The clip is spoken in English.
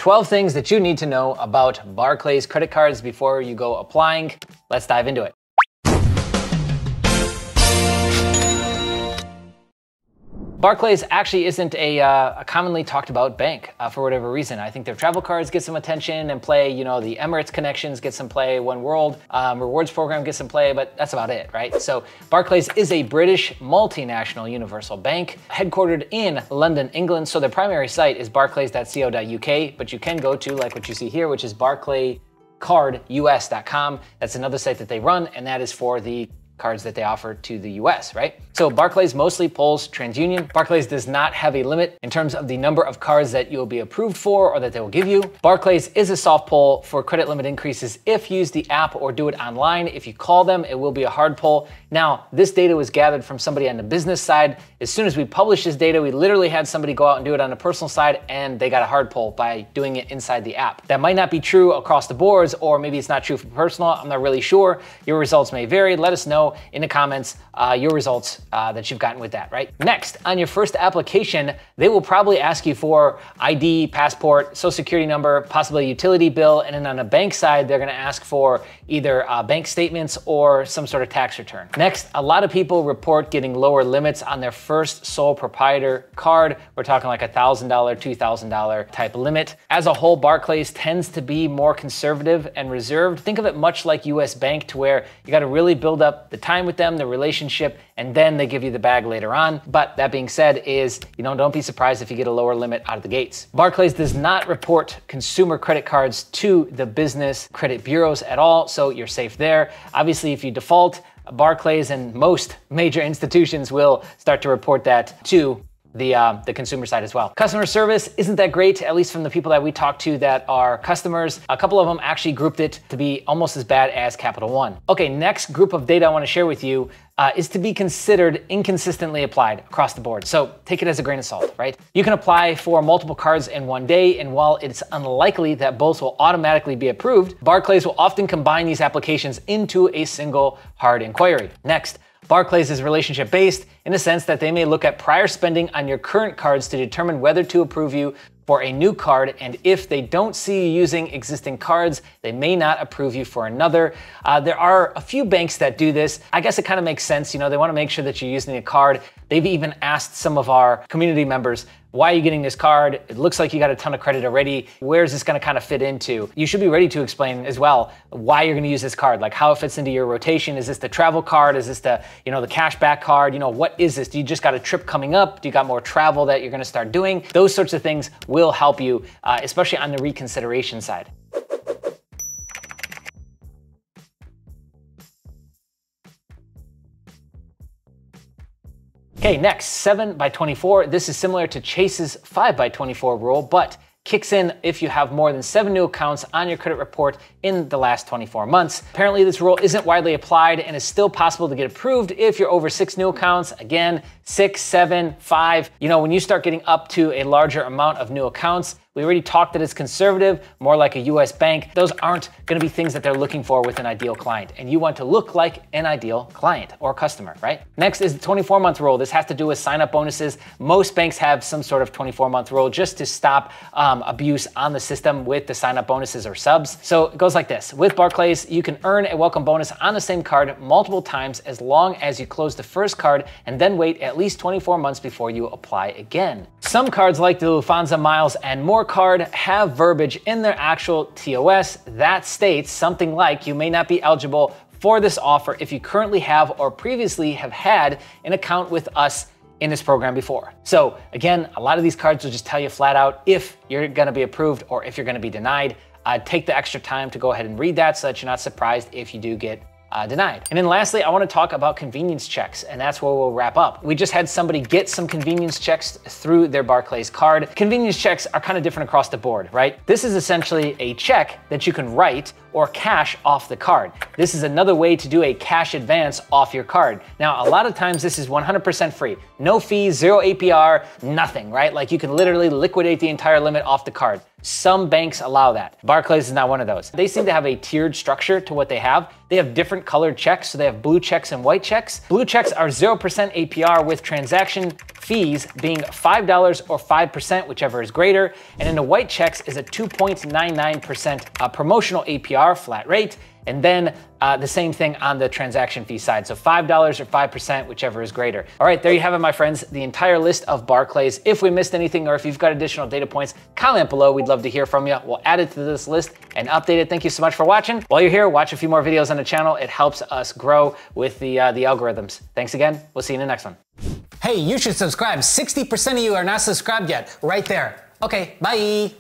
12 things that you need to know about Barclays credit cards before you go applying. Let's dive into it. Barclays actually isn't a commonly talked about bank for whatever reason. I think their travel cards get some attention and play, you know, the Emirates connections get some play, One World rewards program gets some play, but that's about it, right? So Barclays is a British multinational universal bank headquartered in London, England. So their primary site is barclays.co.uk, but you can go to, like what you see here, which is barclaycardus.com. That's another site that they run, and that is for the cards that they offer to the US, right? So Barclays mostly pulls TransUnion. Barclays does not have a limit in terms of the number of cards that you'll be approved for or that they will give you. Barclays is a soft pull for credit limit increases if you use the app or do it online. If you call them, it will be a hard pull. Now, this data was gathered from somebody on the business side. As soon as we published this data, we literally had somebody go out and do it on the personal side, and they got a hard pull by doing it inside the app. That might not be true across the boards, or maybe it's not true for personal. I'm not really sure. Your results may vary. Let us know in the comments your results that you've gotten with that, right? Next, on your first application, they will probably ask you for ID, passport, social security number, possibly a utility bill, and then on the bank side, they're gonna ask for either bank statements or some sort of tax return. Next, a lot of people report getting lower limits on their first sole proprietor card. We're talking like $1,000, $2,000 type limit. As a whole, Barclays tends to be more conservative and reserved. Think of it much like US Bank, to where you gotta really build up the time with them, the relationship, and then they give you the bag later on. But that being said, don't be surprised if you get a lower limit out of the gates. Barclays does not report consumer credit cards to the business credit bureaus at all, so you're safe there. Obviously, if you default, Barclays and most major institutions will start to report that to the consumer side as well. Customer service isn't that great, at least from the people that we talk to that are customers. A couple of them actually grouped it to be almost as bad as Capital One. Okay, next group of data I want to share with you is to be considered inconsistently applied across the board. So take it as a grain of salt, right? You can apply for multiple cards in one day, and while it's unlikely that both will automatically be approved, Barclays will often combine these applications into a single hard inquiry. Next, Barclays is relationship-based in the sense that they may look at prior spending on your current cards to determine whether to approve you for a new card, and if they don't see you using existing cards, they may not approve you for another. There are a few banks that do this. I guess it kind of makes sense. You know, they want to make sure that you're using a card. They've even asked some of our community members, why are you getting this card? It looks like you got a ton of credit already. Where is this going to kind of fit into? You should be ready to explain as well why you're going to use this card, like how it fits into your rotation. Is this the travel card? Is this the, the cashback card? What is this? Do you just got a trip coming up? Do you got more travel that you're going to start doing? Those sorts of things will help you, especially on the reconsideration side. Okay, next, 7x24. This is similar to Chase's 5x24 rule, but kicks in if you have more than 7 new accounts on your credit report in the last 24 months. Apparently, this rule isn't widely applied and is still possible to get approved if you're over 6 new accounts. Again, 6, 7, 5. When you start getting up to a larger amount of new accounts, we already talked that it's conservative, more like a US bank. Those aren't gonna be things that they're looking for with an ideal client. And you want to look like an ideal client or customer, right? Next is the 24-month rule. This has to do with sign-up bonuses. Most banks have some sort of 24-month rule just to stop abuse on the system with the sign-up bonuses or subs. So it goes like this. With Barclays, you can earn a welcome bonus on the same card multiple times as long as you close the first card and then wait at least 24 months before you apply again. Some cards like the Lufthansa Miles and More card have verbiage in their actual TOS that states something like you may not be eligible for this offer if you currently have or previously have had an account with us in this program before. So again, a lot of these cards will just tell you flat out if you're gonna be approved or if you're gonna be denied. Take the extra time to go ahead and read that so that you're not surprised if you do get denied. And then lastly, I want to talk about convenience checks, and that's where we'll wrap up. We just had somebody get some convenience checks through their Barclays card. Convenience checks are kind of different across the board, right? This is essentially a check that you can write or cash off the card. This is another way to do a cash advance off your card. Now, a lot of times this is 100% free. No fees, 0 APR, nothing, right? Like you can literally liquidate the entire limit off the card. Some banks allow that. Barclays is not one of those. They seem to have a tiered structure to what they have. They have different colored checks, so they have blue checks and white checks. Blue checks are 0% APR with transaction fees being $5 or 5%, whichever is greater. And in the white checks is a 2.99% promotional APR flat rate. And then the same thing on the transaction fee side. So $5 or 5%, whichever is greater. All right, there you have it, my friends, the entire list of Barclays. If we missed anything or if you've got additional data points, comment below. We'd love to hear from you. We'll add it to this list and update it. Thank you so much for watching. While you're here, watch a few more videos on the channel. It helps us grow with the algorithms. Thanks again. We'll see you in the next one. Hey, you should subscribe. 60% of you are not subscribed yet. Right there. Okay, bye.